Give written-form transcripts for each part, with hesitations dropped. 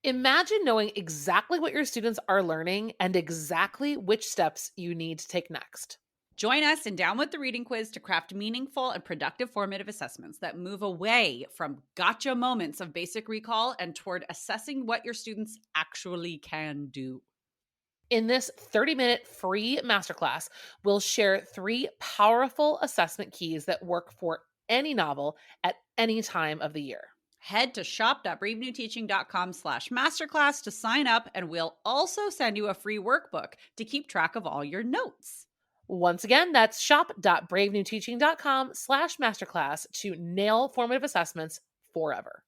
Imagine knowing exactly what your students are learning and exactly which steps you need to take next. Join us in Down with the Reading Quiz to craft meaningful and productive formative assessments that move away from gotcha moments of basic recall and toward assessing what your students actually can do. In this 30-minute free masterclass, we'll share 3 powerful assessment keys that work for any novel at any time of the year. Head to shop.bravenewteaching.com/masterclass to sign up, and we'll also send you a free workbook to keep track of all your notes. Once again, that's shop.bravenewteaching.com/masterclass to nail formative assessments forever.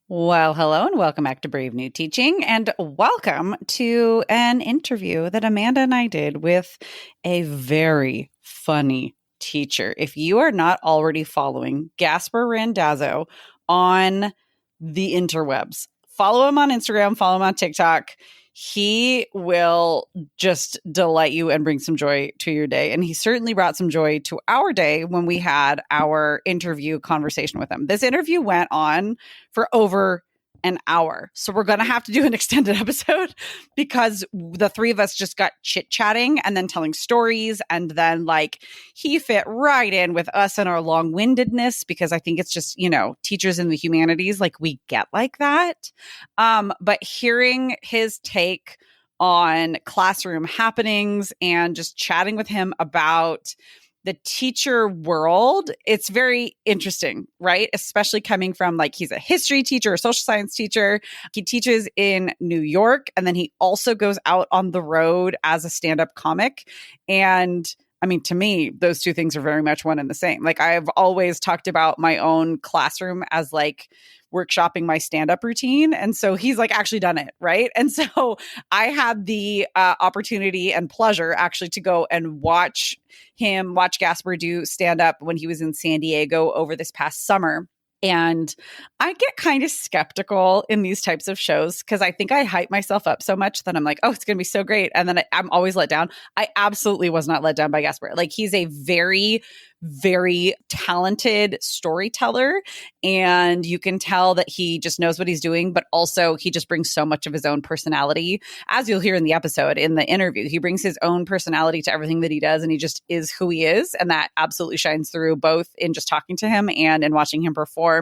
Well, hello and welcome back to Brave New Teaching, and welcome to an interview that Amanda and I did with a very funny teacher. If you are not already following Gaspare Randazzo on the interwebs, follow him on Instagram, follow him on TikTok. He will just delight you and bring some joy to your day. And he certainly brought some joy to our day when we had our interview conversation with him. This interview went on for over an hour. So we're going to have to do an extended episode because the three of us just got chit-chatting and then telling stories. And then he fit right in with us and our long-windedness, because I think it's just, teachers in the humanities, we get like that. But hearing his take on classroom happenings and just chatting with him about the teacher world, it's very interesting, right? Especially coming from he's a history teacher, a social science teacher. He teaches in New York, and then he also goes out on the road as a stand-up comic. And I mean, to me, those two things are very much one and the same. I've always talked about my own classroom as workshopping my stand-up routine. And so he's actually done it, right? And so I had the opportunity and pleasure actually to go and watch Gaspare do stand-up when he was in San Diego over this past summer. And I get kind of skeptical in these types of shows because I think I hype myself up so much that I'm like, oh, it's going to be so great. And then I'm always let down. I absolutely was not let down by Gaspare. He's a very, very talented storyteller. And you can tell that he just knows what he's doing, but also he just brings so much of his own personality. As you'll hear in the episode, in the interview, he brings his own personality to everything that he does. And he just is who he is. And that absolutely shines through both in just talking to him and in watching him perform.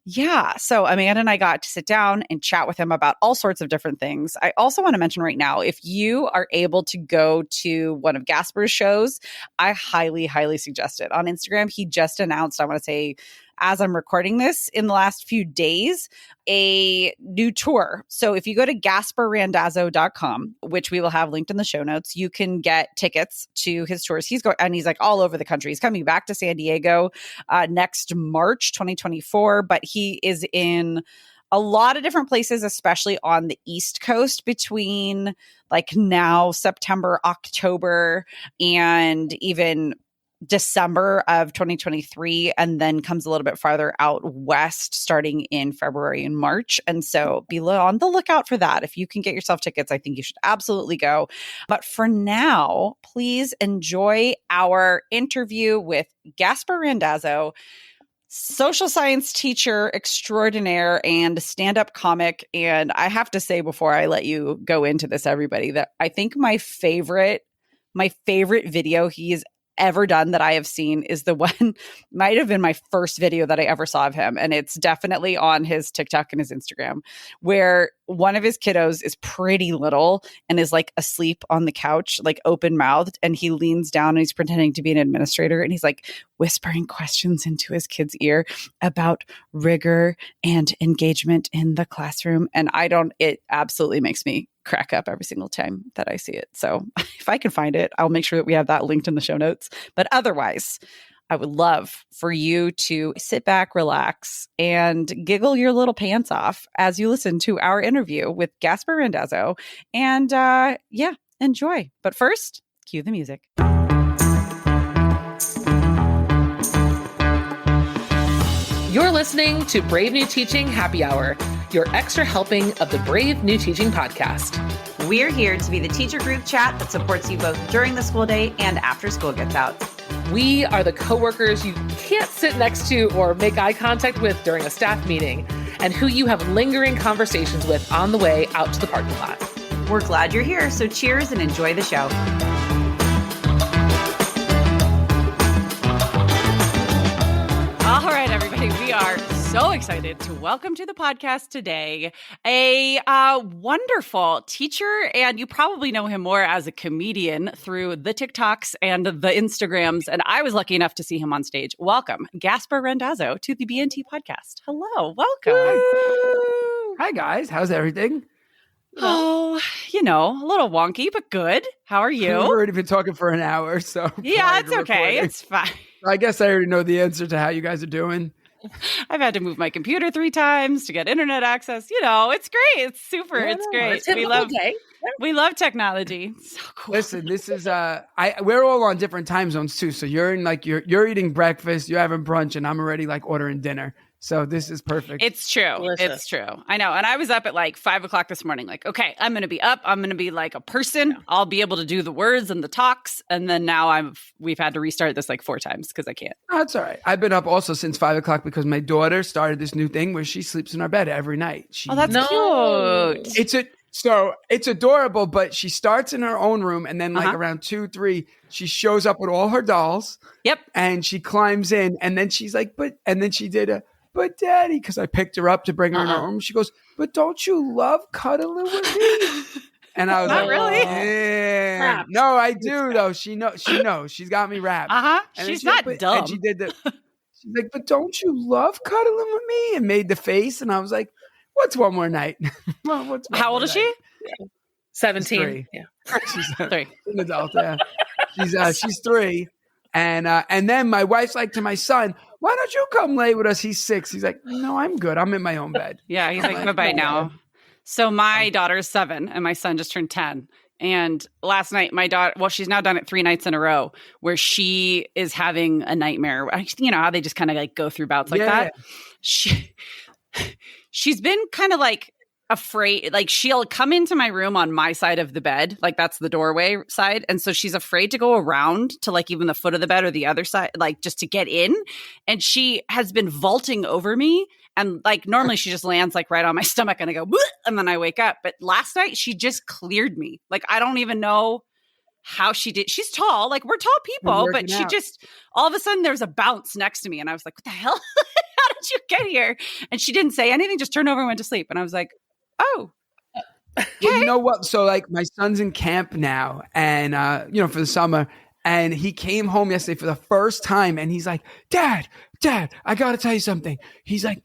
Yeah. So Amanda and I got to sit down and chat with him about all sorts of different things. I also want to mention right now, if you are able to go to one of Gaspare's shows, I highly, highly suggest it. On Instagram, he just announced, I want to say, as I'm recording this in the last few days, a new tour. So if you go to GaspareRandazzo.com, which we will have linked in the show notes, you can get tickets to his tours. He's all over the country. He's coming back to San Diego next March 2024, but he is in a lot of different places, especially on the East Coast between now, September, October, and even December of 2023, and then comes a little bit farther out west starting in February and March. And so be on the lookout for that. If you can get yourself tickets, I think you should absolutely go. But for now, please enjoy our interview with Gaspare Randazzo, social science teacher extraordinaire and stand-up comic. And I have to say, before I let you go into this, everybody, that I think my favorite video he's ever done that I have seen is the one, might have been my first video that I ever saw of him. And it's definitely on his TikTok and his Instagram, where one of his kiddos is pretty little and is asleep on the couch, open mouthed. And he leans down and he's pretending to be an administrator. And he's whispering questions into his kid's ear about rigor and engagement in the classroom. And it absolutely makes me crack up every single time that I see it. So if I can find it, I'll make sure that we have that linked in the show notes. But otherwise, I would love for you to sit back, relax, and giggle your little pants off as you listen to our interview with Gaspare Randazzo. And enjoy. But first, cue the music. You're listening to Brave New Teaching Happy Hour, your extra helping of the Brave New Teaching podcast. We're here to be the teacher group chat that supports you both during the school day and after school gets out. We are the coworkers you can't sit next to or make eye contact with during a staff meeting. and who you have lingering conversations with on the way out to the parking lot. We're glad you're here, so cheers and enjoy the show. All right, everybody, we are so excited to welcome to the podcast today a wonderful teacher, and you probably know him more as a comedian through the TikToks and the Instagrams, and I was lucky enough to see him on stage. Welcome, Gaspare Randazzo, to the BNT podcast. Hello, welcome. Hi, guys. How's everything? Oh, a little wonky, but good. How are you? We've already been talking for an hour, so yeah, it's okay. It's fine. I guess I already know the answer to how you guys are doing. I've had to move my computer 3 times to get internet access. It's great. It's super. Yeah, it's great. It's We love technology. It's so cool. Listen, this is we're all on different time zones too. So you're in you're eating breakfast, you're having brunch, and I'm already ordering dinner. So this is perfect. It's true. Delicious. It's true. I know. And I was up at 5 o'clock this morning. Okay, I'm going to be up. I'm going to be like a person. Yeah. I'll be able to do the words and the talks. And then now we've had to restart this 4 times because I can't. That's all right. I've been up also since 5 o'clock because my daughter started this new thing where she sleeps in our bed every night. That's cute. It's adorable, but she starts in her own room and then around 2, 3, she shows up with all her dolls. Yep. And she climbs in and then she's like, but daddy, because I picked her up to bring her in her room. She goes, but don't you love cuddling with me? And I was Not really. Yeah. No, I do though. She knows. She's got me wrapped. And she's not dumb. And she did she's like, but don't you love cuddling with me? And made the face. And I was like, what's one more night? How old is she? Yeah. 17. She's 3. Yeah. She's 3. An adult. Yeah. She's 3. And then my wife's to my son, why don't you come lay with us? He's 6. He's like, no, I'm good. I'm in my own bed. Yeah, he's like, bye-bye now. So my daughter's 7 and my son just turned 10. And last night, my daughter, she's now done it 3 nights in a row where she is having a nightmare. You know how they just kind of go through bouts like that? She's been kind of afraid, she'll come into my room on my side of the bed, that's the doorway side, and so she's afraid to go around to even the foot of the bed or the other side, just to get in, and she has been vaulting over me, and normally she just lands right on my stomach and I go, and then I wake up, but last night she just cleared me. I don't even know how she did. She's tall, we're tall people, but she just, all of a sudden there's a bounce next to me and I was like, what the hell? How did you get here? And she didn't say anything, just turned over and went to sleep, and I was like, oh, well, you know what? So my son's in camp now and, for the summer, and he came home yesterday for the first time and he's like, Dad, I got to tell you something. He's like,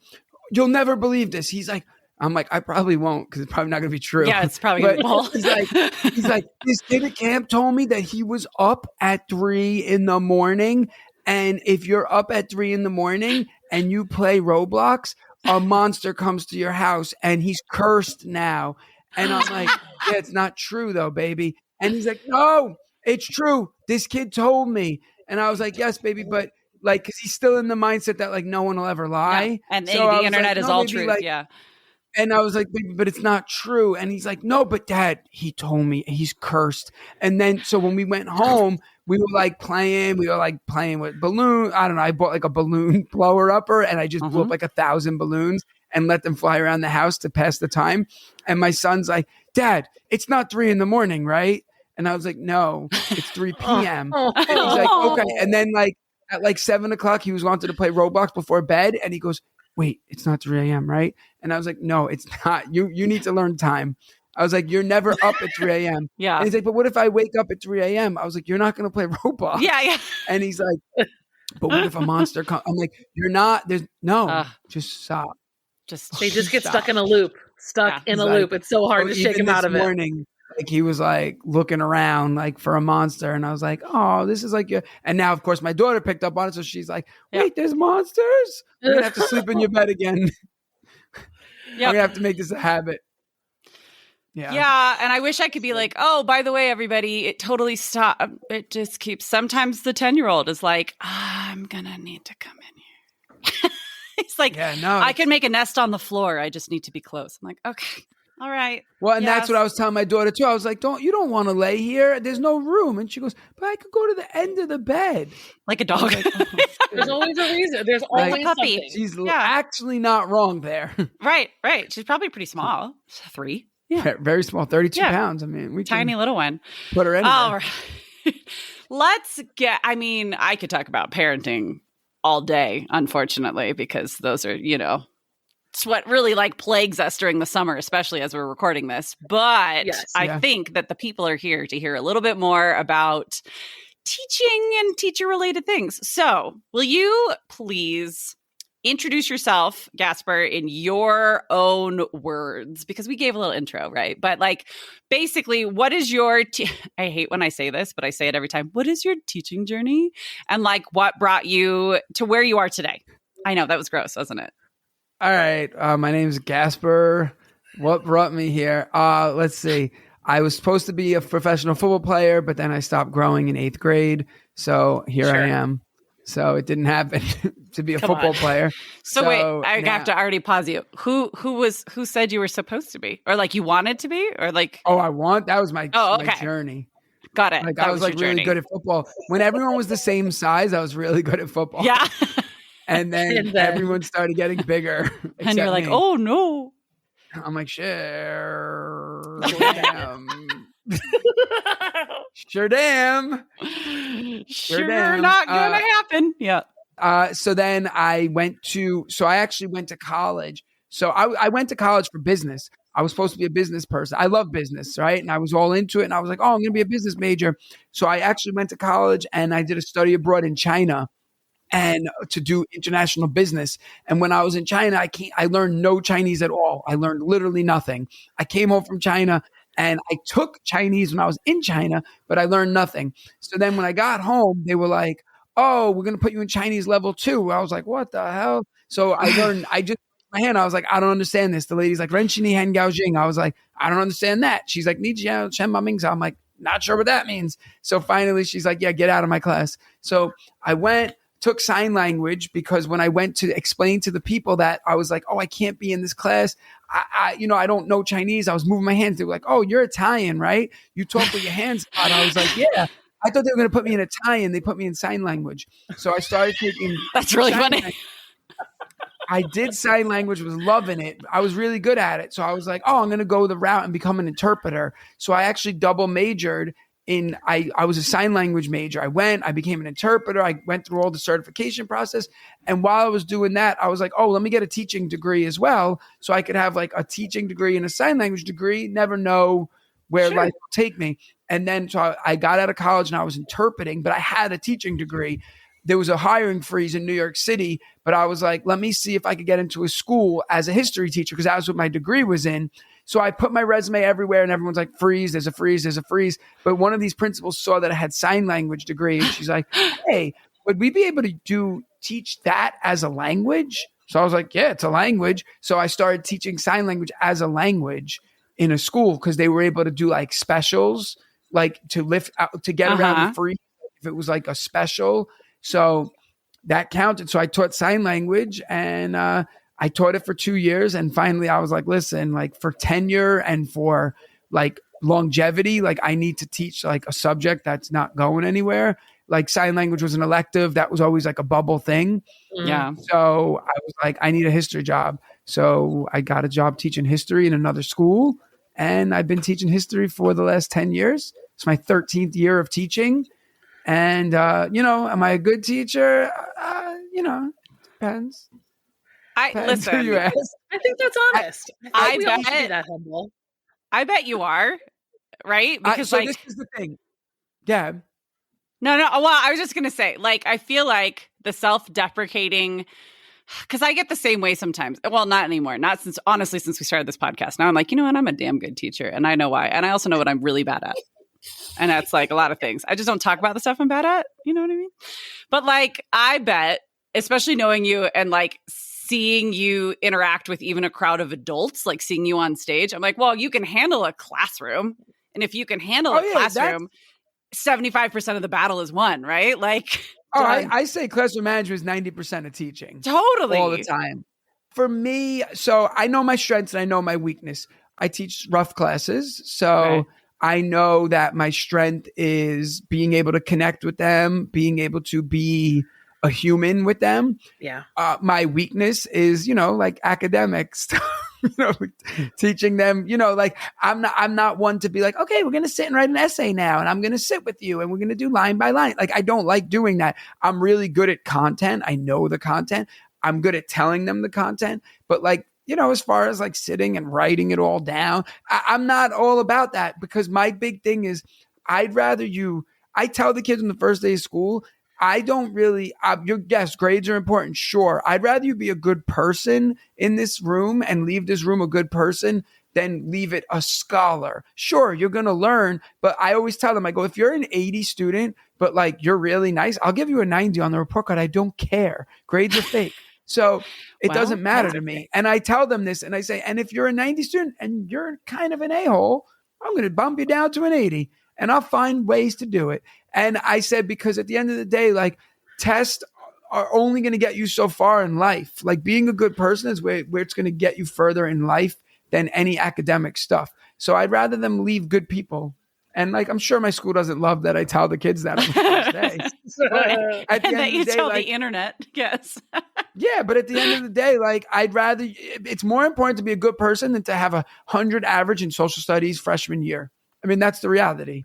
you'll never believe this. He's like, I'm like, I probably won't because it's probably not going to be true. Yeah, it's probably going to be he's like, this kid at camp told me that he was up at 3 in the morning. And if you're up at 3 in the morning and you play Roblox, a monster comes to your house and he's cursed now. And I'm like, yeah, it's not true though, baby. And he's like, no, it's true. This kid told me. And I was like, yes, baby. But because he's still in the mindset that no one will ever lie. Yeah. And so the internet is all true. Yeah. And I was like, but it's not true. And he's like, no, but Dad, he told me he's cursed. And then, so when we went home, we were playing with balloon. I don't know. I bought a balloon blower upper and I just blew up 1,000 balloons and let them fly around the house to pass the time. And my son's like, Dad, it's not 3 in the morning, right? And I was like, no, it's 3 p.m. And he's like, okay. And then at 7 o'clock, he was wanted to play Roblox before bed. And he goes, wait, it's not 3 a.m., right? And I was like, no, it's not. You need to learn time. I was like, you're never up at 3 a.m. Yeah. And he's like, but what if I wake up at 3 a.m.? I was like, you're not going to play Roblox. Yeah. And he's like, but what if a monster comes? I'm like, you're not. Just stop. They just get stuck in a loop. In a loop. It's so hard to shake him out of it. Morning, he was looking around for a monster. And I was like, oh, this is your. And now, of course, my daughter picked up on it. So she's like, wait, there's monsters? You're going to have to sleep in your bed again. I'm going to have to make this a habit. Yeah. And I wish I could be oh, by the way, everybody, it totally stopped. It just keeps. Sometimes the 10-year-old is like, I'm going to need to come in here. It's I can make a nest on the floor. I just need to be close. I'm like, okay. All right. Well, and that's Yes. what I was telling my daughter too. I was like, you don't want to lay here. There's no room. And she goes, but I could go to the end of the bed. Like a I was dog. like, oh, There's shit. always a reason. There's Like, always puppy. something. She's Yeah. actually not wrong there. Right. She's probably pretty small. 3. Yeah. Very small, 32 Yeah. pounds. I mean, we Tiny can little one. put her anywhere. All right. I could talk about parenting all day, unfortunately, because those are, it's what really like plagues us during the summer, especially as we're recording this. But Yes. I think that the people are here to hear a little bit more about teaching and teacher related things. So will you please introduce yourself, Gaspare, in your own words? Because we gave a little intro, right? But like, basically, what is your, I hate when I say this, but I say it every time. What is your teaching journey? And like, what brought you to where you are today? I know that was gross, wasn't it? All right. My name's Gaspare. What brought me here? Let's see. I was supposed to be a professional football player, but then I stopped growing in 8th grade. So here Sure. I am. So it didn't happen to be a Come football on. player. So wait, I have to already pause you. Who said you were supposed to be, or like you wanted to be, or like? That was my okay. journey. Got it. Like that I was like your really journey. good at football. When everyone was the same size, I was really good at football. Yeah. And then everyone started getting bigger. And you're like, me. oh no. I'm like, sure. Damn. Sure damn. Sure damn. not gonna happen. Yeah. So then I actually went to college. So I went to college for business. I was supposed to be a business person. I love business, right? And I was all into it. And I was like, I'm going to be a business major. So I actually went to college and I did a study abroad in China and to do international business. And when I was in China, I learned no Chinese at all. I learned literally nothing. I came home from China and I took Chinese when I was in China, but I learned nothing. So then when I got home, they were like, oh, we're going to put you in Chinese level 2. I was like, what the hell? So I learned, I just, my hand, I was like, I don't understand this. The lady's like, Ren Shini Hen Gao Jing. I was like, I don't understand that. She's like, Ni Jiao Chen Ma Ming Zhao. I'm like, not sure what that means. So finally she's like, yeah, get out of my class. So I went, took sign language because when I went to explain to the people that I was like, oh, I can't be in this class. I don't know Chinese. I was moving my hands. They were like, oh, you're Italian, right? You talk with your hands a lot. I was like, yeah. I thought they were going to put me in Italian. They put me in sign language. So I started taking. That's really funny. Language. I did sign language, was loving it. I was really good at it. So I was like, oh, I'm going to go the route and become an interpreter. So I actually double majored in, I was a sign language major. I became an interpreter. I went through all the certification process. And while I was doing that, I was like, oh, let me get a teaching degree as well. So I could have like a teaching degree and a sign language degree, never know where life will take me. And then so I got out of college and I was interpreting, but I had a teaching degree. There was a hiring freeze in New York City, but I was like, let me see if I could get into a school as a history teacher because that was what my degree was in. So I put my resume everywhere and everyone's like, freeze, there's a freeze, there's a freeze. But one of these principals saw that I had sign language degree and she's like, hey, would we be able to teach that as a language? So I was like, yeah, it's a language. So I started teaching sign language as a language in a school because they were able to do like specials, like to lift out, to get around the free if it was like a special. So that counted. So I taught sign language and I taught it for 2 years. And finally I was like, listen, like for tenure and for like longevity, like I need to teach like a subject that's not going anywhere. Like sign language was an elective. That was always like a bubble thing. Yeah. So I was like, I need a history job. So I got a job teaching history in another school. And I've been teaching history for the last 10 years. It's my 13th year of teaching. And, am I a good teacher? Depends. Listen, who you ask. I think that's honest. I we all should bet- be that humble. I bet you are, right? Because So this is the thing. Yeah. No. Well, I was just going to say, like, I feel like the self-deprecating, because I get the same way sometimes. Well, not anymore. Not since we started this podcast. Now I'm like, you know what? I'm a damn good teacher. And I know why. And I also know what I'm really bad at. And that's like a lot of things. I just don't talk about the stuff I'm bad at. You know what I mean? But like, I bet, especially knowing you and like seeing you interact with even a crowd of adults, like seeing you on stage, I'm like, well, you can handle a classroom. And if you can handle a classroom, 75% of the battle is won, right? Like, I say classroom management is 90% of teaching. Totally. All the time. For me, so I know my strengths and I know my weakness. I teach rough classes. Okay. So I know that my strength is being able to connect with them, being able to be a human with them. Yeah. My weakness is, like academics, teaching them, like I'm not one to be like, okay, we're going to sit and write an essay now. And I'm going to sit with you and we're going to do line by line. Like, I don't like doing that. I'm really good at content. I know the content. I'm good at telling them the content, but like, as far as like sitting and writing it all down, I'm not all about that, because my big thing is I'd rather I tell the kids on the first day of school, I don't really, yes, grades are important. Sure. I'd rather you be a good person in this room and leave this room a good person than leave it a scholar. Sure, you're going to learn, but I always tell them, I go, if you're an 80 student, but like you're really nice, I'll give you a 90 on the report card. I don't care. Grades are fake. So it doesn't matter to me. And I tell them this and I say, and if you're a 90 student and you're kind of an a-hole, I'm going to bump you down to an 80 and I'll find ways to do it. And I said, because at the end of the day, like tests are only going to get you so far in life. Like being a good person is where it's going to get you further in life than any academic stuff. So I'd rather them leave good people. And like, I'm sure my school doesn't love that I tell the kids that on the first day. At the end of the day, the internet, yes. Yeah, but at the end of the day, like it's more important to be a good person than to have 100 average in social studies freshman year. I mean, that's the reality.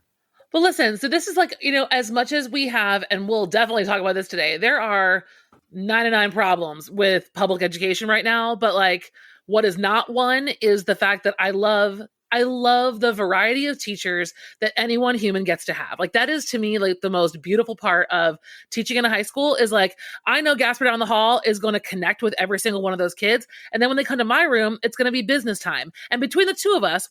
Well, listen, so this is like, as much as we have, and we'll definitely talk about this today, there are 99 problems with public education right now. But like, what is not one is the fact that I love the variety of teachers that any one human gets to have. Like that is to me like the most beautiful part of teaching in a high school is like, I know Gaspare down the hall is going to connect with every single one of those kids. And then when they come to my room, it's going to be business time. And between the two of us,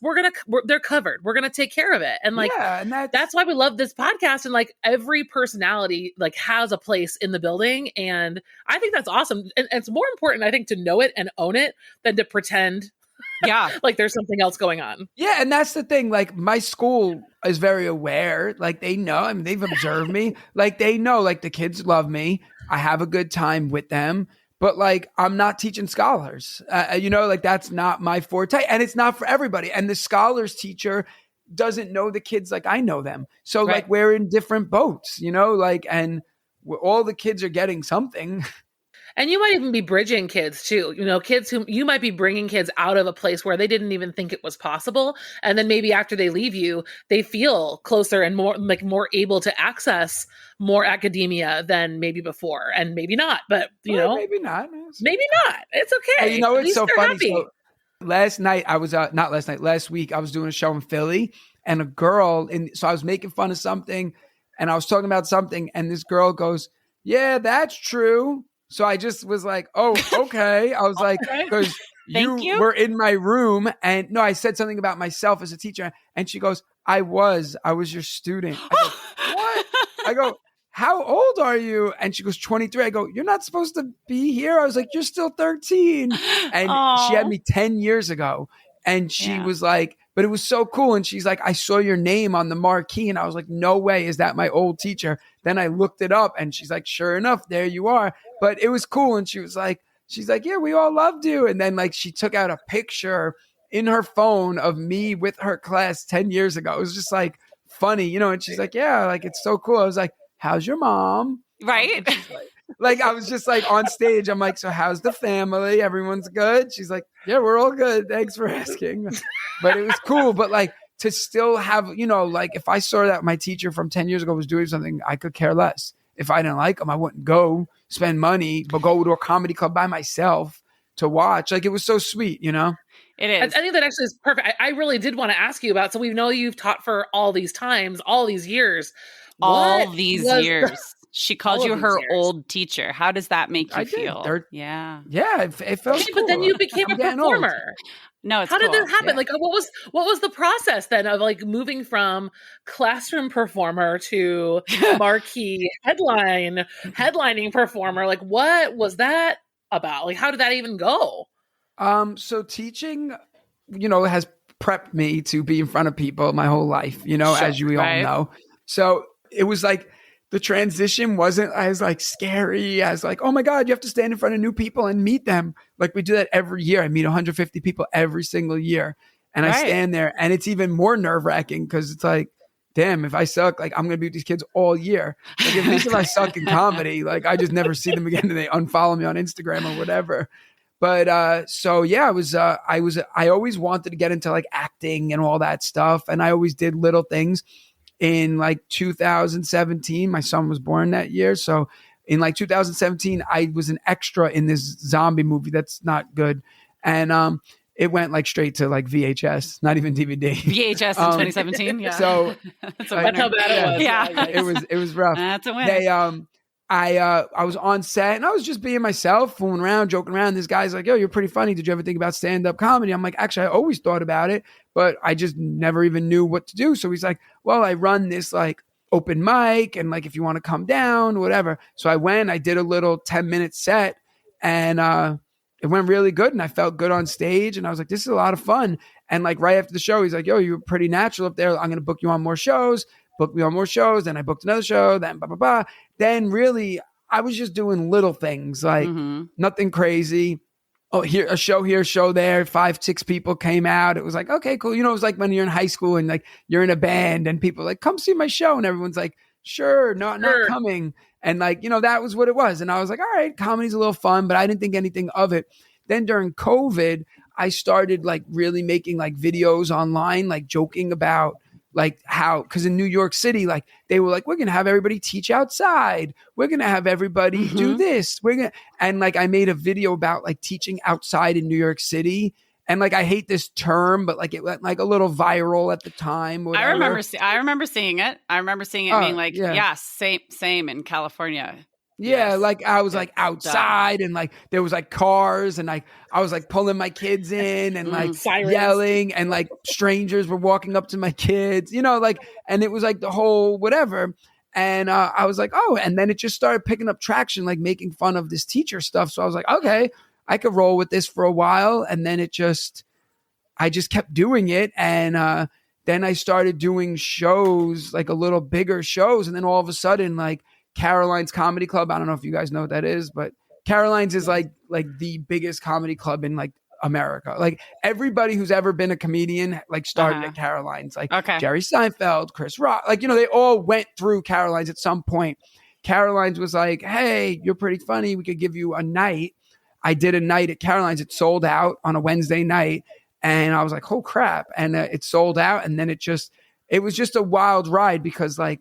they're covered. We're going to take care of it. And like, yeah, and that's why we love this podcast. And like every personality like has a place in the building. And I think that's awesome. And it's more important, I think, to know it and own it than to pretend like there's something else going on. Yeah, and that's the thing. Like my school is very aware. Like they know. I mean, they've observed me. Like they know. Like the kids love me. I have a good time with them. But like I'm not teaching scholars. Like that's not my forte, and it's not for everybody. And the scholars teacher doesn't know the kids like I know them. So like we're in different boats. And all the kids are getting something. And you might even be bridging kids too, kids who you might be bringing kids out of a place where they didn't even think it was possible. And then maybe after they leave you, they feel closer and more able to access more academia than maybe before. And maybe not, but maybe not. Maybe not. It's okay. It's so funny. So last week, I was doing a show in Philly and a girl, so I was making fun of something and I was talking about something and this girl goes, yeah, that's true. So I just was like, oh, okay. I was like, because you were in my room. And no, I said something about myself as a teacher. And she goes, I was your student. I go, what? I go, how old are you? And she goes, 23. I go, you're not supposed to be here. I was like, you're still 13. And she had me 10 years ago. And she was like, but it was so cool. And she's like, I saw your name on the marquee. And I was like, no way. Is that my old teacher? Then I looked it up and she's like, sure enough, there you are. But it was cool. And she's like, yeah, we all loved you. And then like, she took out a picture in her phone of me with her class 10 years ago. It was just like funny, and she's like, yeah, like, it's so cool. I was like, how's your mom? Right. Like, I was just like on stage. I'm like, so how's the family? Everyone's good. She's like, yeah, we're all good. Thanks for asking. But it was cool. But like to still have, like if I saw that my teacher from 10 years ago was doing something, I could care less. If I didn't like him, I wouldn't go spend money, but go to a comedy club by myself to watch. Like it was so sweet, It is. I think that actually is perfect. I really did want to ask you about, so we know you've taught for all these times, all these years. She called you her old teacher. How does that make you feel? Yeah, it felt cool. But then you became a performer. No, it's how cool. did that happen? Yeah. Like, what was the process then of like moving from classroom performer to marquee headlining performer? Like, what was that about? Like, how did that even go? So teaching, has prepped me to be in front of people my whole life. As you all know. So it was like the transition wasn't as like scary as like, oh my God, you have to stand in front of new people and meet them. Like we do that every year. I meet 150 people every single year. And I Right. stand there and it's even more nerve wracking because it's like, damn, if I suck, like I'm going to be with these kids all year. Like at least if I suck in comedy, like I just never see them again and they unfollow me on Instagram or whatever. But so yeah, I always wanted to get into like acting and all that stuff. And I always did little things. In like 2017, my son was born that year. So in like 2017, I was an extra in this zombie movie that's not good. And it went like straight to like VHS, not even DVD. VHS in 2017. Yeah. So that's a That's how winner. bad it was. Yeah. it was rough. That's a winner. They I was on set and I was just being myself, fooling around, joking around. This guy's like, "Yo, you're pretty funny. Did you ever think about stand-up comedy?" I'm like, "Actually, I always thought about it, but I just never even knew what to do." So he's like, "Well, I run this like open mic and like if you want to come down, whatever." So I went, I did a little 10-minute set and it went really good and I felt good on stage and I was like, "This is a lot of fun." And like right after the show, he's like, "Yo, you're pretty natural up there. I'm going to book you on more shows." Booked me on more shows. Then I booked another show. Then blah, blah, blah. Then really, I was just doing little things like nothing crazy. Oh, here, a show there. 5, 6 people came out. It was like, okay, cool. You know, it was like when you're in high school and like you're in a band and people are like, come see my show. And everyone's like, sure, not coming. And like, you know, that was what it was. And I was like, all right, comedy's a little fun, but I didn't think anything of it. Then during COVID, I started like really making like videos online, like joking about like how, because in New York City, like they were like, we're going to have everybody teach outside. We're going to have everybody do this. And like, I made a video about like teaching outside in New York City. And like, I hate this term, but like it went like a little viral at the time. Whatever. I remember seeing it. I remember seeing it being like, yeah, same in California. Yeah, yes. like I was like outside and like there was like cars and like I was like pulling my kids in and like Sirens. yelling and like strangers were walking up to my kids, you know, like, and it was like the whole whatever. And I was like, oh, and then it just started picking up traction, like making fun of this teacher stuff. So I was like, okay, I could roll with this for a while. And then I just kept doing it. And then I started doing shows, like a little bigger shows. And then all of a sudden, like, Caroline's Comedy Club. I don't know if you guys know what that is, but Caroline's is like the biggest comedy club in like America. Like everybody who's ever been a comedian like started at Caroline's. Like Jerry Seinfeld, Chris Rock. Like, you know, they all went through Caroline's at some point. Caroline's was like, hey, you're pretty funny. We could give you a night. I did a night at Caroline's. It sold out on a Wednesday night. And I was like, oh crap. And it sold out. And then it was just a wild ride because like,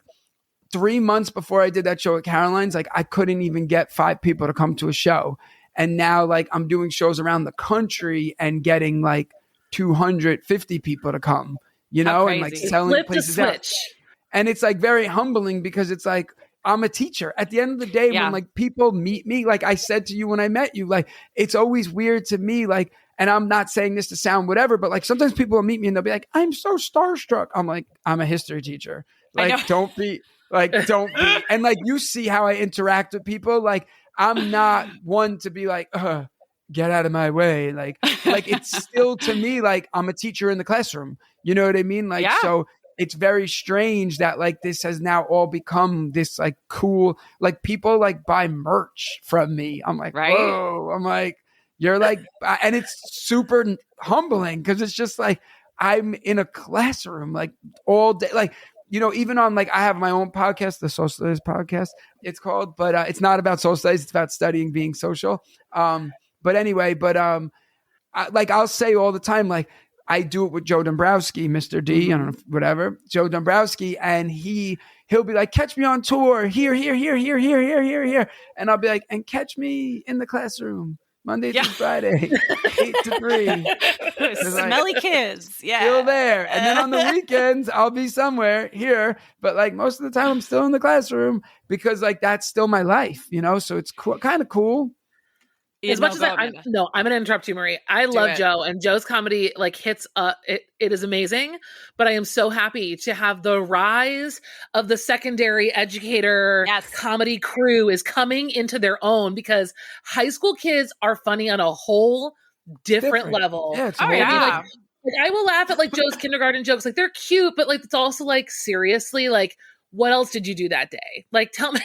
3 months before I did that show at Caroline's, like I couldn't even get 5 people to come to a show. And now like I'm doing shows around the country and getting like 250 people to come, you know, and like selling places out. And it's like very humbling because it's like, I'm a teacher. At the end of the day, when like people meet me, like I said to you when I met you, like it's always weird to me, like, and I'm not saying this to sound whatever, but like sometimes people will meet me and they'll be like, I'm so starstruck. I'm like, I'm a history teacher. Like, don't be. And like, you see how I interact with people. Like, I'm not one to be like, get out of my way. Like it's still to me, like I'm a teacher in the classroom. You know what I mean? Like, so it's very strange that like this has now all become this like cool, like people like buy merch from me. I'm like, whoa, I'm like, you're like, and it's super humbling because it's just like, I'm in a classroom like all day. Like, you know, even on like, I have my own podcast, the Social Studies podcast, it's called, but it's not about social studies. It's about studying, being social. But anyway, I'll say all the time, like I do it with Joe Dombrowski, Mr. D, I don't know, whatever, Joe Dombrowski. And he'll be like, catch me on tour here. And I'll be like, and catch me in the classroom. Monday through Friday, 8 to 3. Smelly kids. Yeah. Still there. And then on the weekends, I'll be somewhere here. But like most of the time, I'm still in the classroom because like that's still my life, you know? So it's cool, kind of cool. As much as I'm going to interrupt you, Marie. I love Joe, and Joe's comedy like hits it is amazing, but I am so happy to have the rise of the secondary educator comedy crew is coming into their own because high school kids are funny on a whole different level. Yeah, Like, I will laugh at like Joe's kindergarten jokes. Like they're cute, but like it's also like seriously like what else did you do that day? Like, tell me.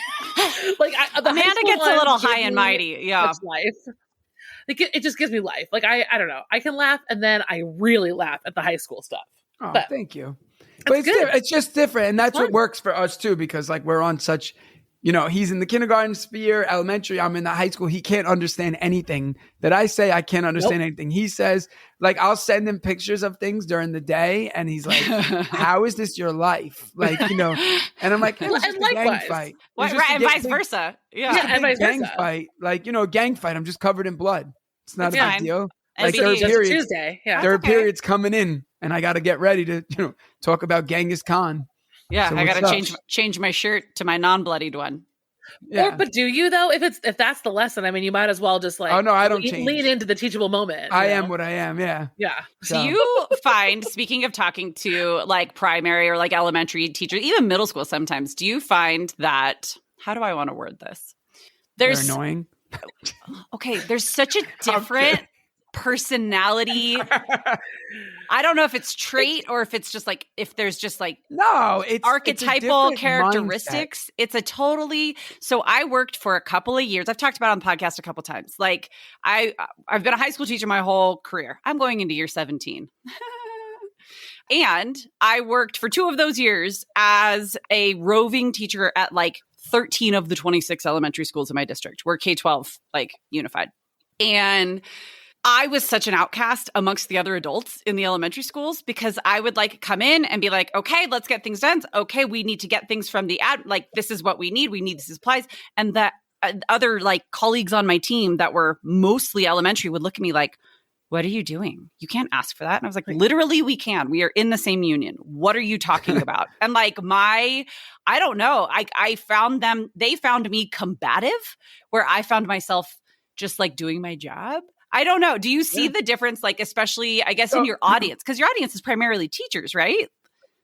Like, Amanda gets a little high and mighty. Yeah. Life. like it just gives me life. Like I don't know. I can laugh, and then I really laugh at the high school stuff. Oh, But thank you. But it's just different. And that's what works for us too, because like we're on such, he's in the kindergarten sphere, elementary. I'm in the high school. He can't understand anything that I say. I can't understand anything he says. Like I'll send him pictures of things during the day. And he's like, how is this your life? Like, and I'm like, it's just a gang fight. Right, and vice versa. Yeah, and vice gang versa. fight. Like, a gang fight. I'm just covered in blood. It's not a big deal. Like third period, Tuesday. Yeah. Third period's coming in, and I got to get ready to, talk about Genghis Khan. Yeah, so I got to change my shirt to my non-bloodied one. Yeah. But do you though? If that's the lesson, I mean, you might as well just like. Oh no, I don't change. Lean into the teachable moment. I am what I am. Yeah. Yeah. So. Do you find, speaking of talking to like primary or like elementary teachers, even middle school, sometimes, do you find that? How do I want to word this? They're annoying. Okay, there's such a different personality. I don't know if it's trait or if it's just like, if there's just like it's archetypal characteristics. Mindset. It's a totally, so I worked for a couple of years. I've talked about it on the podcast a couple of times. Like I've been a high school teacher my whole career. I'm going into year 17. And I worked for 2 of those years as a roving teacher at like 13 of the 26 elementary schools in my district. We're K-12, like unified. And I was such an outcast amongst the other adults in the elementary schools because I would like come in and be like, okay, let's get things done. Okay, we need to get things from the ad. Like, this is what we need. We need these supplies. And that other like colleagues on my team that were mostly elementary would look at me like, what are you doing? You can't ask for that. And I was like, literally, we can. We are in the same union. What are you talking about? And like I don't know. I found they found me combative, where I found myself just like doing my job. I don't know. Do you see the difference? Like, especially, I guess, in your audience, because your audience is primarily teachers, right?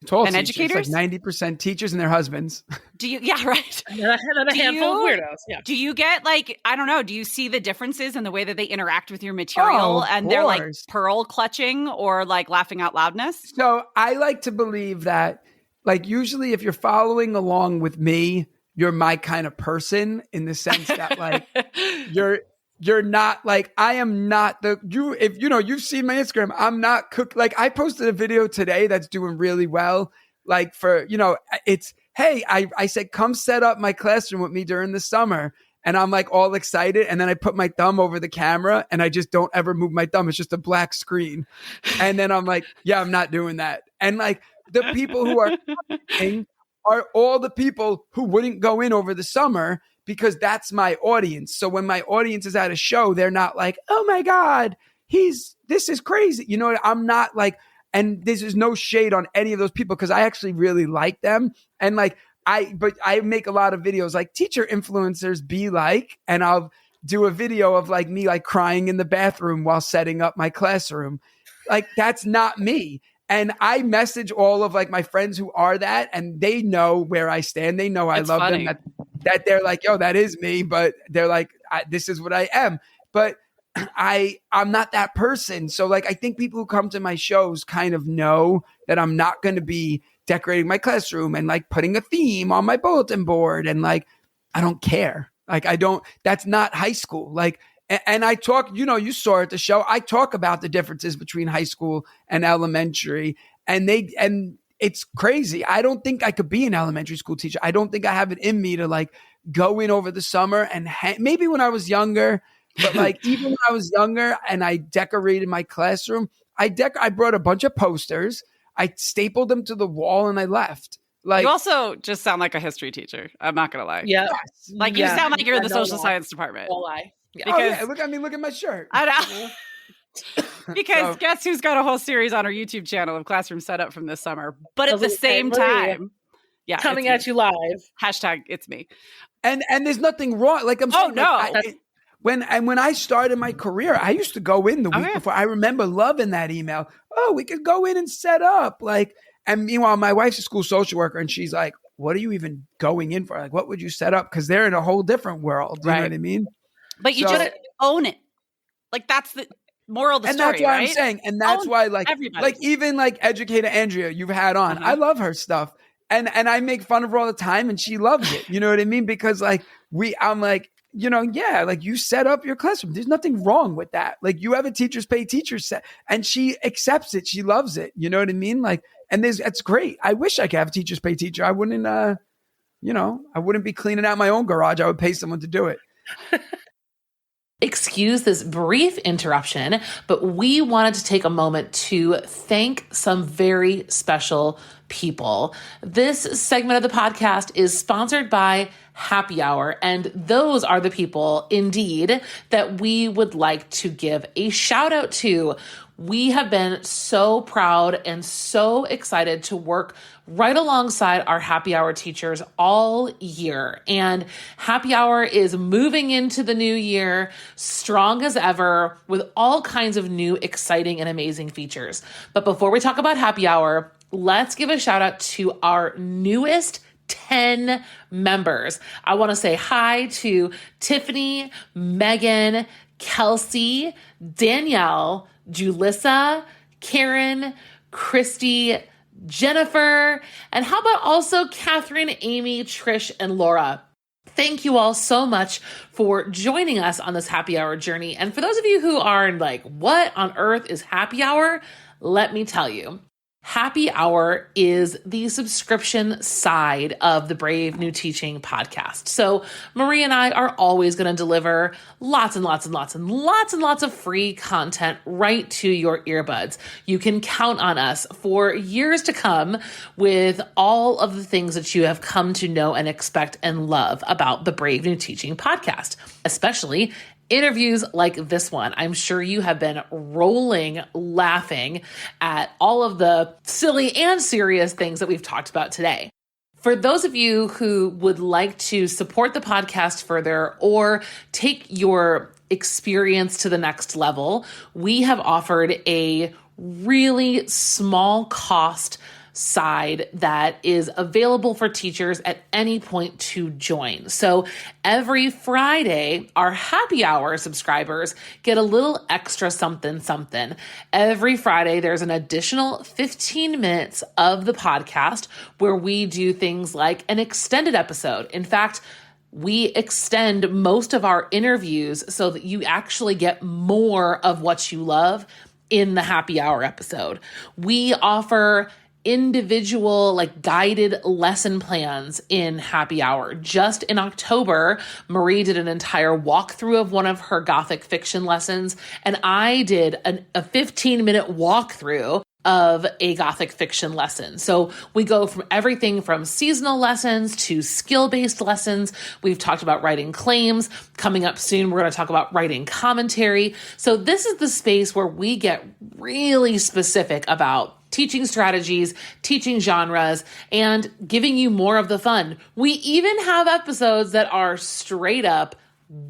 It's all and teachers, educators, like 90% teachers and their husbands. Do you? Yeah, right. And a handful of weirdos. Yeah. Do you get like, I don't know, do you see the differences in the way that they interact with your material and they're like pearl clutching or like laughing out loudness? So I like to believe that, like, usually if you're following along with me, you're my kind of person, in the sense that like you're not like, I am not if you've seen my Instagram, I'm not like I posted a video today that's doing really well. Like for, it's, hey, I said, come set up my classroom with me during the summer. And I'm like all excited. And then I put my thumb over the camera and I just don't ever move my thumb. It's just a black screen. And then I'm like, yeah, I'm not doing that. And like the people who are are all the people who wouldn't go in over the summer, because that's my audience. So when my audience is at a show, they're not like, oh my God, this is crazy. I'm not like, and this is no shade on any of those people, because I actually really like them. And like, but I make a lot of videos like teacher influencers be like, and I'll do a video of like me, like crying in the bathroom while setting up my classroom. Like, that's not me. And I message all of like my friends who are that, and they know where I stand. They know I love them. That they're like, yo, that is me. But they're like, this is what I am. But I'm not that person. So like, I think people who come to my shows kind of know that I'm not going to be decorating my classroom and like putting a theme on my bulletin board. And like, I don't care. Like, that's not high school. Like, and I talk, you saw at the show, I talk about the differences between high school and elementary, and it's crazy. I don't think I could be an elementary school teacher. I don't think I have it in me to like go in over the summer and maybe when I was younger, but like even when I was younger and I decorated my classroom, I brought a bunch of posters, I stapled them to the wall, and I left. Like, you also just sound like a history teacher. I'm not gonna lie. Yeah, like you sound like you're in the social science department. Don't lie. Yeah. Because, look at my shirt. I know. Because guess who's got a whole series on our YouTube channel of classroom setup from this summer? But at the same time, coming at you live. Hashtag it's me. And there's nothing wrong. Like I'm saying, when I started my career, I used to go in the week before. I remember loving that email. Oh, we could go in and set up. Like, and meanwhile, my wife's a school social worker, and she's like, "What are you even going in for? Like, what would you set up?" Because they're in a whole different world. You know what I mean? But you just own it. Like, that's the moral of the story, and that's why right? I'm saying, and that's why, like, even like Educator Andrea, you've had on. I love her stuff, and I make fun of her all the time, and she loves it. You know what I mean? Because like I'm like, yeah, like you set up your classroom. There's nothing wrong with that. Like you have a teachers pay teachers set, and she accepts it. She loves it. You know what I mean? Like, and that's great. I wish I could have a teachers pay teacher. I wouldn't, I wouldn't be cleaning out my own garage. I would pay someone to do it. Excuse this brief interruption, but we wanted to take a moment to thank some very special people. This segment of the podcast is sponsored by Happy Hour, and those are the people, indeed, that we would like to give a shout out to. We have been so proud and so excited to work right alongside our Happy Hour teachers all year. And Happy Hour is moving into the new year strong as ever with all kinds of new, exciting, and amazing features. But before we talk about Happy Hour, let's give a shout out to our newest 10 members. I want to say hi to Tiffany, Megan, Kelsey, Danielle, Julissa, Karen, Christy, Jennifer, and how about also Catherine, Amy, Trish, and Laura. Thank you all so much for joining us on this Happy Hour journey. And for those of you who are like, what on earth is Happy Hour? Let me tell you. Happy Hour is the subscription side of the Brave New Teaching podcast. So Marie and I are always going to deliver lots and lots and lots and lots and lots of free content right to your earbuds. You can count on us for years to come with all of the things that you have come to know and expect and love about the Brave New Teaching podcast, especially interviews like this one. I'm sure you have been rolling laughing at all of the silly and serious things that we've talked about today. For those of you who would like to support the podcast further or take your experience to the next level, we have offered a really small cost side that is available for teachers at any point to join. So every Friday, our Happy Hour subscribers get a little extra something. Every Friday, there's an additional 15 minutes of the podcast where we do things like an extended episode. In fact, we extend most of our interviews so that you actually get more of what you love in the Happy Hour episode. We offer individual guided lesson plans in Happy Hour. Just in October, Marie did an entire walkthrough of one of her Gothic fiction lessons, and I did a 15-minute walkthrough of a Gothic fiction lesson. So we go from everything from seasonal lessons to skill-based lessons. We've talked about writing claims. Coming up soon, we're going to talk about writing commentary. So this is the space where we get really specific about teaching strategies, teaching genres, and giving you more of the fun. We even have episodes that are straight up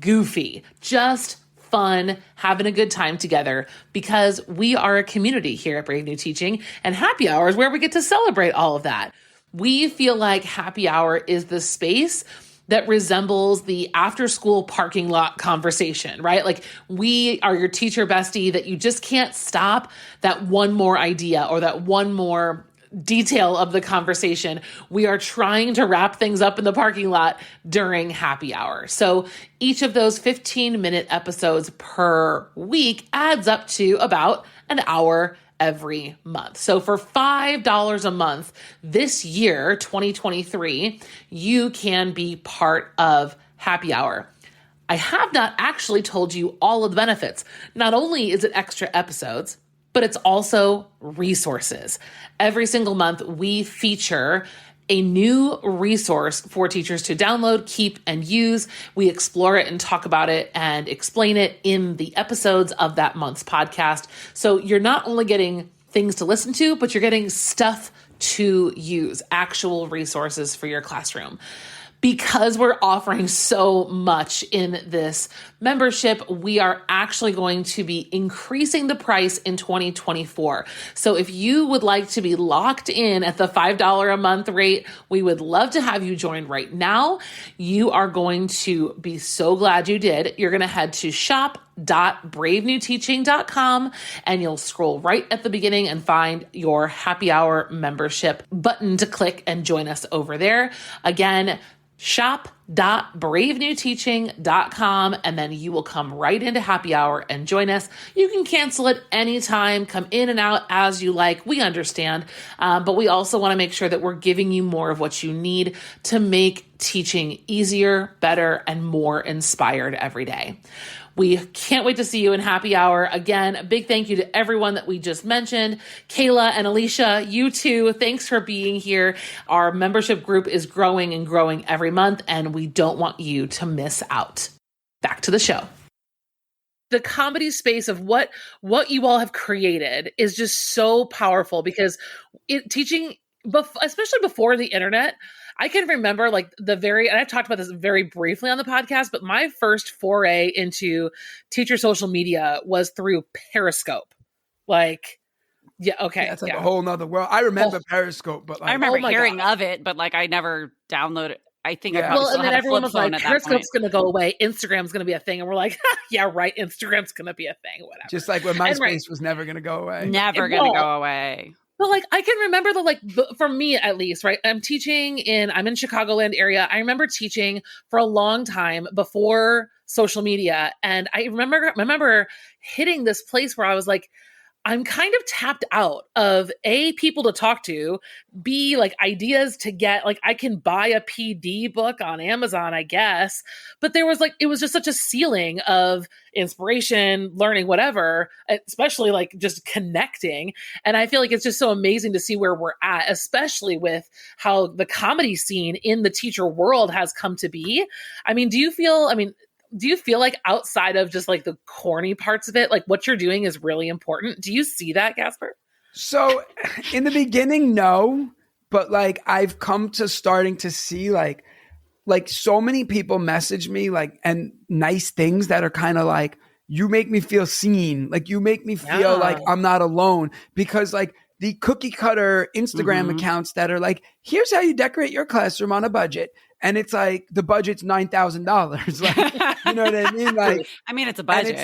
goofy, just fun, having a good time together, because we are a community here at Brave New Teaching, and Happy Hour is where we get to celebrate all of that. We feel like Happy Hour is the space that resembles the after school parking lot conversation, right? Like we are your teacher bestie that you just can't stop that one more idea or that one more detail of the conversation. We are trying to wrap things up in the parking lot during Happy Hour. So each of those 15-minute episodes per week adds up to about an hour every month. So for $5 a month this year, 2023, you can be part of Happy Hour. I have not actually told you all of the benefits. Not only is it extra episodes, but it's also resources. Every single month, we feature a new resource for teachers to download, keep, and use. We explore it and talk about it and explain it in the episodes of that month's podcast. So you're not only getting things to listen to, but you're getting stuff to use, actual resources for your classroom. Because we're offering so much in this membership, we are actually going to be increasing the price in 2024. So if you would like to be locked in at the $5 a month rate, we would love to have you join right now. You are going to be so glad you did. You're going to head to shop shop.bravenewteaching.com, and you'll scroll right at the beginning and find your happy hour membership button to click and join us over there. Again, shop.bravenewteaching.com, and then you will come right into happy hour and join us. You can cancel it anytime, come in and out as you like. We understand, but we also want to make sure that we're giving you more of what you need to make teaching easier, better, and more inspired every day. We can't wait to see you in happy hour. Again, a big thank you to everyone that we just mentioned. Kayla and Alicia, you too. Thanks for being here. Our membership group is growing and growing every month, and we don't want you to miss out. Back to the show. The comedy space of what you all have created is just so powerful because teaching, especially before the internet, I can remember and I've talked about this very briefly on the podcast, but my first foray into teacher social media was through Periscope. Yeah, okay. Yeah, it's like a whole nother world. I remember Periscope, but I remember hearing of it, but I never downloaded. I think I probably still and then had a everyone flip was like, phone at Periscope's going to go away. Instagram's going to be a thing. And we're like, yeah, right. Instagram's going to be a thing, whatever. Just like when MySpace was never going to go away. Never going to go away. But I can remember for me at least, right? I'm in Chicagoland area. I remember teaching for a long time before social media. And I remember hitting this place where I was like, I'm kind of tapped out of people to talk to, B, ideas to get, I can buy a PD book on Amazon, I guess. But there was it was just such a ceiling of inspiration, learning, whatever, especially just connecting. And I feel like it's just so amazing to see where we're at, especially with how the comedy scene in the teacher world has come to be. Do you feel like outside of just the corny parts of it, what you're doing is really important? Do you see that, Gaspare? So in the beginning, no, but I've come to starting to see so many people message me and nice things that are kind of you make me feel seen. You make me feel like I'm not alone, because the cookie cutter Instagram accounts that are here's how you decorate your classroom on a budget. And it's the budget's $9,000. You know what I mean? It's a budget.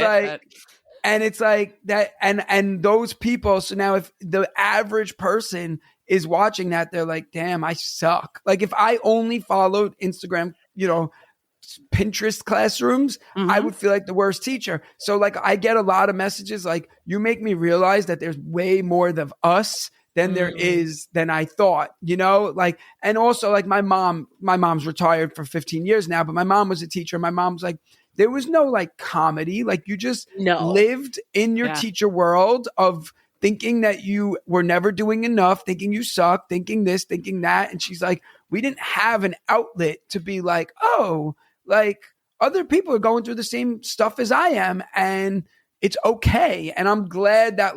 And it's that. And those people. So now if the average person is watching that, they're like, damn, I suck. If I only followed Instagram, Pinterest classrooms, I would feel like the worst teacher. So I get a lot of messages you make me realize that there's way more of us than there is than I thought, and also my mom's retired for 15 years now, but my mom was a teacher. My mom's there was no comedy. You just lived in your teacher world of thinking that you were never doing enough, thinking you suck, thinking this, thinking that. And she's we didn't have an outlet to be other people are going through the same stuff as I am, and it's okay. And I'm glad that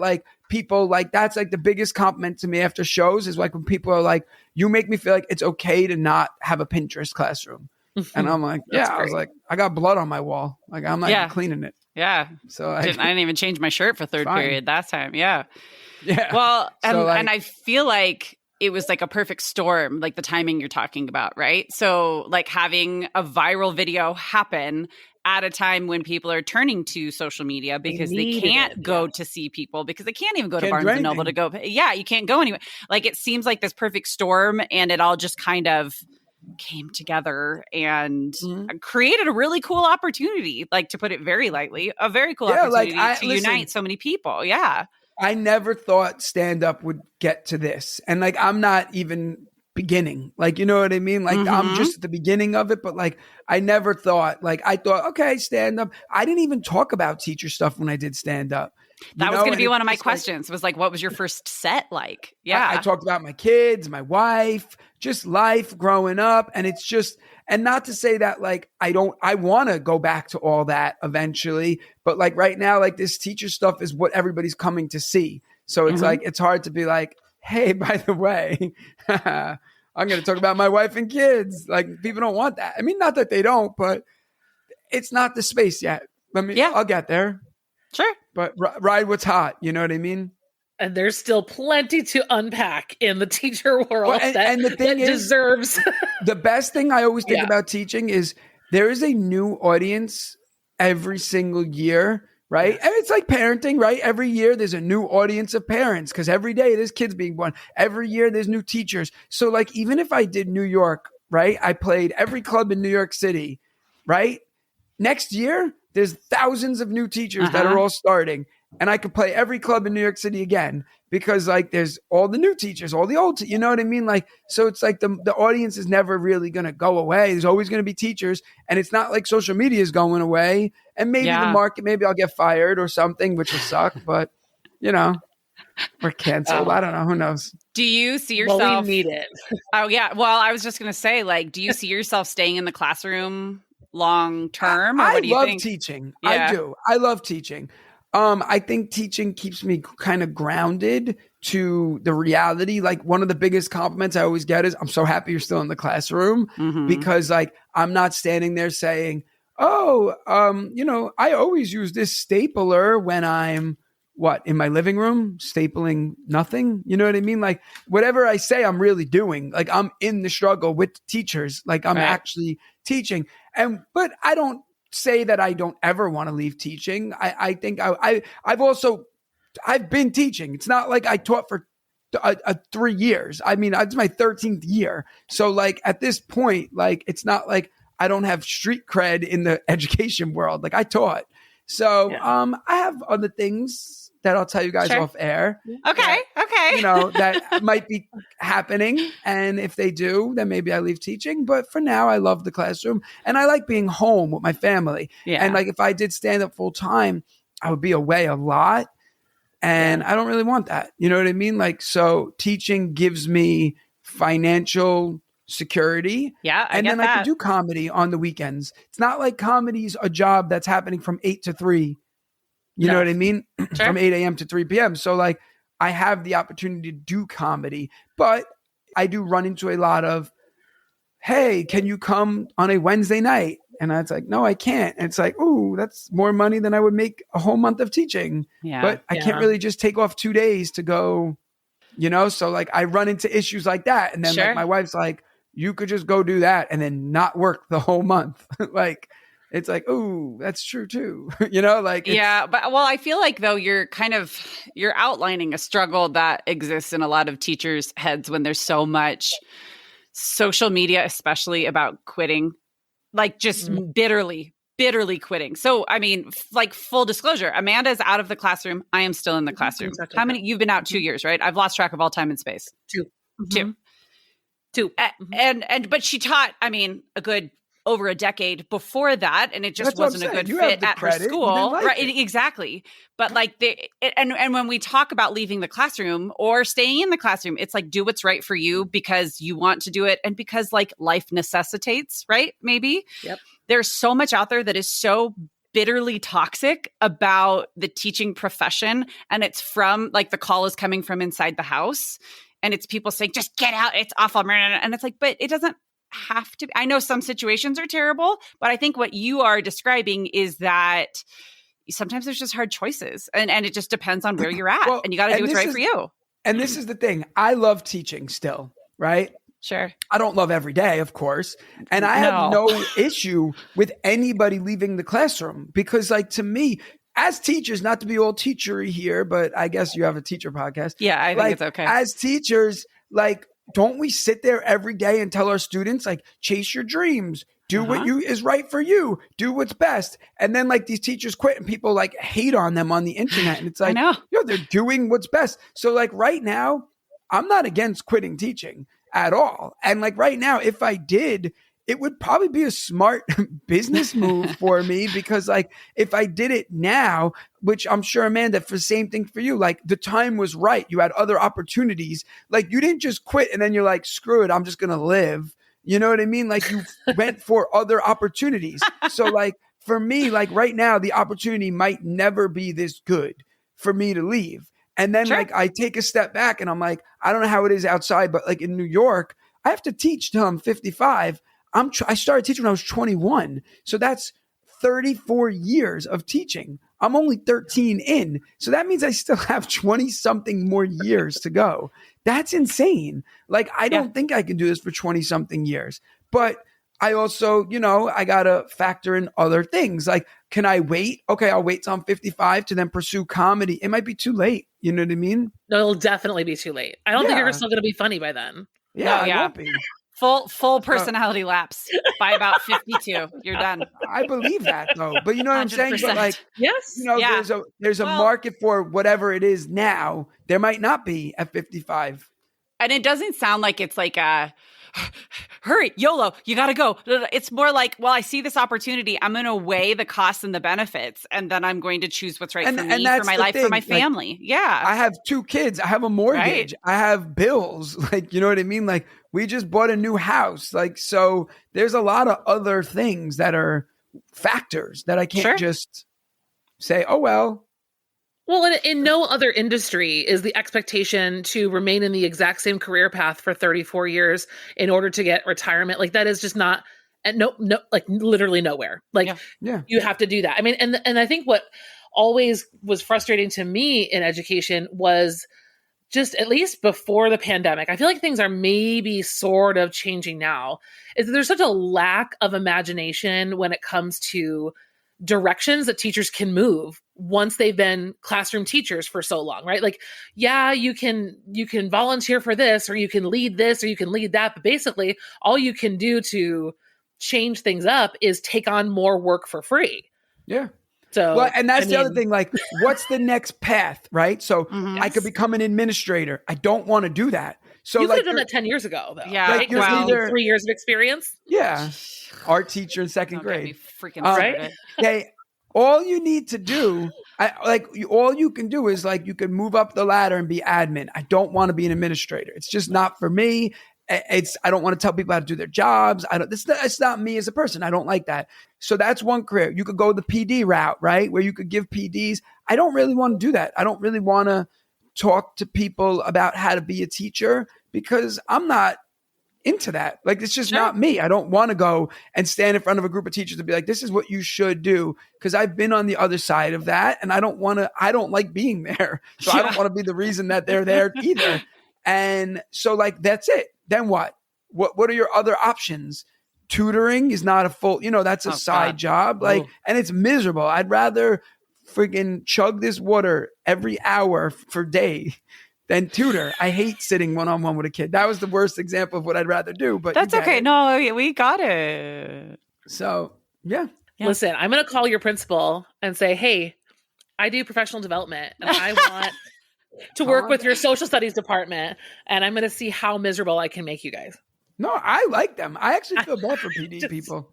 people that's the biggest compliment to me after shows is when people are you make me feel it's okay to not have a Pinterest classroom. And I'm yeah, I was I got blood on my wall. I'm not even cleaning it. Yeah. So I didn't even change my shirt for third period that time. Yeah. Yeah. Well, and I feel it was a perfect storm, the timing you're talking about, right? So having a viral video happen at a time when people are turning to social media because they can't go to see people, because they can't even go to Barnes and Noble to go. Yeah, you can't go anywhere. It seems like this perfect storm, and it all just kind of came together and created a really cool opportunity, to put it very lightly, a very cool opportunity to unite so many people. Yeah. I never thought stand-up would get to this. And I'm not even beginning, you know what I mean? I'm just at the beginning of it, but I never thought, I thought, okay, stand up. I didn't even talk about teacher stuff when I did stand up. That was going to be one of my questions, was what was your first set like? Yeah. I talked about my kids, my wife, just life growing up. And it's just, and not to say that I want to go back to all that eventually, but right now, this teacher stuff is what everybody's coming to see. So it's it's hard to be hey, by the way, I'm going to talk about my wife and kids. People don't want that. Not that they don't, but it's not the space yet. I'll get there. Sure. But ride what's hot. You know what I mean? And there's still plenty to unpack in the teacher world. Well, and the thing is, deserves. The best thing I always think about teaching is there is a new audience every single year, right? And it's like parenting, right? Every year there's a new audience of parents because every day there's kids being born. Every year there's new teachers. So like even if I did New York, right? I played every club in New York City, right? Next year there's thousands of new teachers that are all starting, and I could play every club in New York City again because like there's all the new teachers, all the old, you know what I mean? Like, so it's like the audience is never really going to go away. There's always going to be teachers, and it's not like social media is going away. And maybe the market, maybe I'll get fired or something, which will suck, but you know, we're canceled. I don't know. Who knows? Do you see yourself? Well, we need it. Oh yeah. Well, I was just going to say, like, do you see yourself staying in the classroom long term? Or I what do you love think? teaching. Yeah. I do. I love teaching. I think teaching keeps me kind of grounded to the reality. Like one of the biggest compliments I always get is, I'm so happy you're still in the classroom because like, I'm not standing there saying, oh, you know, I always use this stapler when I'm in my living room, stapling nothing. You know what I mean? Like whatever I say, I'm really doing. Like I'm in the struggle with teachers. Like I'm actually teaching. But I don't say that I don't ever want to leave teaching. I think I've been teaching. It's not like I taught for 3 years. I mean, it's my 13th year. So like at this point, like it's not like I don't have street cred in the education world. Like I taught. So I have other things that I'll tell you guys off air. Okay. You know, that might be happening. And if they do, then maybe I leave teaching. But for now, I love the classroom and I like being home with my family. Yeah. And like if I did stand up full time, I would be away a lot. And I don't really want that. You know what I mean? Like, so teaching gives me financial security. Yeah. And then I could do comedy on the weekends. It's not like comedy's a job that's happening from 8 to 3. You know what I mean? Sure. From 8 a.m. to 3 p.m. So like I have the opportunity to do comedy, but I do run into a lot of, hey, can you come on a Wednesday night? And it's like, no, I can't. And it's like, ooh, that's more money than I would make a whole month of teaching. Yeah. But I can't really just take off 2 days to go, you know? So like I run into issues like that. And then like my wife's like, you could just go do that and then not work the whole month. Like, it's like, ooh, that's true too. You know, like. Yeah. But well, I feel like though you're outlining a struggle that exists in a lot of teachers' heads when there's so much social media, especially about quitting, like just bitterly quitting. So, I mean, like full disclosure, Amanda's out of the classroom. I am still in the classroom. Exactly. How many? You've been out 2 years, right? I've lost track of all time and space. Two. But she taught, I mean, over a decade before that, and it just wasn't a good fit at her school. Right. Exactly. But like and when we talk about leaving the classroom or staying in the classroom, it's like, do what's right for you because you want to do it. And because like life necessitates, right? Maybe. Yep. There's so much out there that is so bitterly toxic about the teaching profession. And it's from like the call is coming from inside the house. And it's people saying, just get out. It's awful. And it's like, but it doesn't have to be. I know some situations are terrible, but I think what you are describing is that sometimes there's just hard choices and it just depends on where you're at and you got to do what's right for you. And this is the thing. I love teaching still, right? Sure. I don't love every day, of course. And I have no issue with anybody leaving the classroom because like to me, as teachers, not to be all teachery here, but I guess you have a teacher podcast. Yeah, I think it's okay. As teachers, like, don't we sit there every day and tell our students, like, chase your dreams, do what is right for you, do what's best. And then like these teachers quit and people like hate on them on the internet. And it's like, they're doing what's best. So like right now, I'm not against quitting teaching at all. And like right now, if I did, it would probably be a smart business move for me because like if I did it now, which I'm sure, Amanda, for the same thing for you, like the time was right. You had other opportunities. Like you didn't just quit and then you're like, screw it, I'm just going to live. You know what I mean? Like you went for other opportunities. So like for me, like right now, the opportunity might never be this good for me to leave. And then like I take a step back and I'm like, I don't know how it is outside, but like in New York, I have to teach till I'm 55. I started teaching when I was 21. So that's 34 years of teaching. I'm only 13 in. So that means I still have 20 something more years to go. That's insane. Like, I don't think I can do this for 20 something years, but I also, I got to factor in other things. Like, can I wait? Okay, I'll wait till I'm 55 to then pursue comedy. It might be too late. You know what I mean? No, it'll definitely be too late. I don't think Yeah. you're still going to be funny by then. Yeah, No, I yeah. won't be. Full personality lapse by about 52. You're done. I believe that though. But you know what I'm saying? 100%. But like, Yes. Yeah. there's a market for whatever it is now. There might not be at 55. And it doesn't sound like it's like a hurry, YOLO, you got to go. It's more like, well, I see this opportunity. I'm going to weigh the costs and the benefits, and then I'm going to choose what's right for me, for my life, for my family. Yeah. I have 2 kids. I have a mortgage. Right. I have bills. Like, you know what I mean? Like, we just bought a new house. Like, so there's a lot of other things that are factors that I can't just say, oh, well. Well, in no other industry is the expectation to remain in the exact same career path for 34 years in order to get retirement. Like, that is just not, no, like literally nowhere. Like, you have to do that. I mean, and I think what always was frustrating to me in education was just, at least before the pandemic, I feel like things are maybe sort of changing now, is that there's such a lack of imagination when it comes to directions that teachers can move once they've been classroom teachers for so long, right? Like, yeah, you can volunteer for this, or you can lead this, or you can lead that. But basically, all you can do to change things up is take on more work for free. Yeah. So, well, and that's the other thing, like, what's the next path, right? So I could become an administrator. I don't want to do that. So you could have done that 10 years ago, though. Yeah. Right? Either 3 years of experience. Yeah. Art teacher in second grade. Freaking right? All you need to do, all you can do is, like, you can move up the ladder and be admin. I don't want to be an administrator. It's just not for me. I don't want to tell people how to do their jobs. It's not me as a person. I don't like that. So that's one career. You could go the PD route, right? Where you could give PDs. I don't really want to do that. I don't really want to talk to people about how to be a teacher because I'm not into that. Like, it's just not me. I don't want to go and stand in front of a group of teachers and be like, this is what you should do. Because I've been on the other side of that, and I don't like being there. So I don't want to be the reason that they're there either. And so, like, that's it. Then what? What are your other options? Tutoring is not a full, that's a side job. Like, and it's miserable. I'd rather friggin' chug this water every hour for day than tutor. I hate sitting one-on-one with a kid. That was the worst example of what I'd rather do, but that's okay. No, we got it. So, yeah. Listen, I'm going to call your principal and say, hey, I do professional development and I want to work with your social studies department, and I'm going to see how miserable I can make you guys. No, I like them. I actually feel bad for PD people.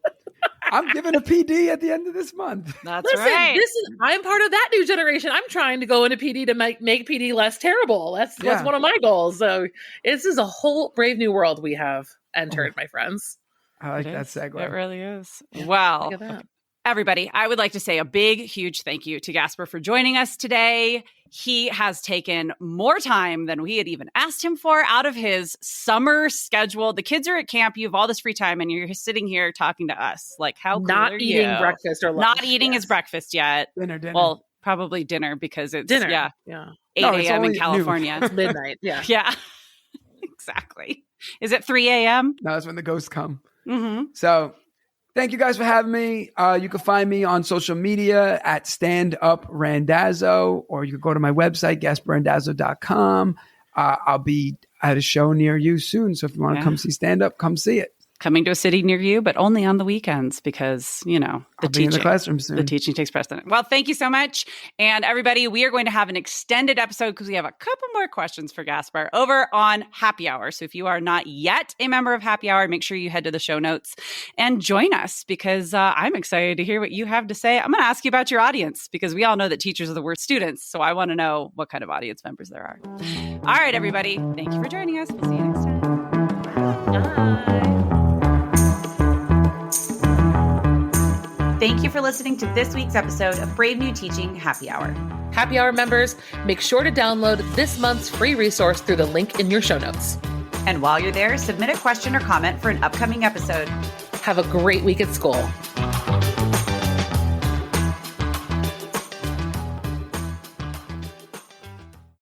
I'm giving a PD at the end of this month. That's right. I'm part of that new generation. I'm trying to go into PD to make PD less terrible. That's one of my goals. So this is a whole brave new world we have entered, my friends. I like that segue. It really is. Wow. Everybody, I would like to say a big, huge thank you to Gaspare for joining us today. He has taken more time than we had even asked him for out of his summer schedule. The kids are at camp. You have all this free time, and you're sitting here talking to us. Like, how cool not are eating you? breakfast or lunch. Not eating his breakfast yet. Dinner. Well, probably dinner because it's dinner. 8 a.m. in California. It's midnight. Yeah. Yeah. Exactly. Is it 3 a.m.? No, that's when the ghosts come. Mm-hmm. So thank you guys for having me. You can find me on social media at Stand Up Randazzo, or you can go to my website, gasparandazzo.com. I'll be at a show near you soon. So if you want to come see stand up, come see it. Coming to a city near you, but only on the weekends because, I'll be in the classroom soon. The teaching takes precedent. Well, thank you so much. And everybody, we are going to have an extended episode because we have a couple more questions for Gaspare over on Happy Hour. So if you are not yet a member of Happy Hour, make sure you head to the show notes and join us because I'm excited to hear what you have to say. I'm going to ask you about your audience because we all know that teachers are the worst students. So I want to know what kind of audience members there are. All right, everybody. Thank you for joining us. We'll see you next time. Bye. Thank you for listening to this week's episode of Brave New Teaching Happy Hour. Happy Hour members, make sure to download this month's free resource through the link in your show notes. And while you're there, submit a question or comment for an upcoming episode. Have a great week at school.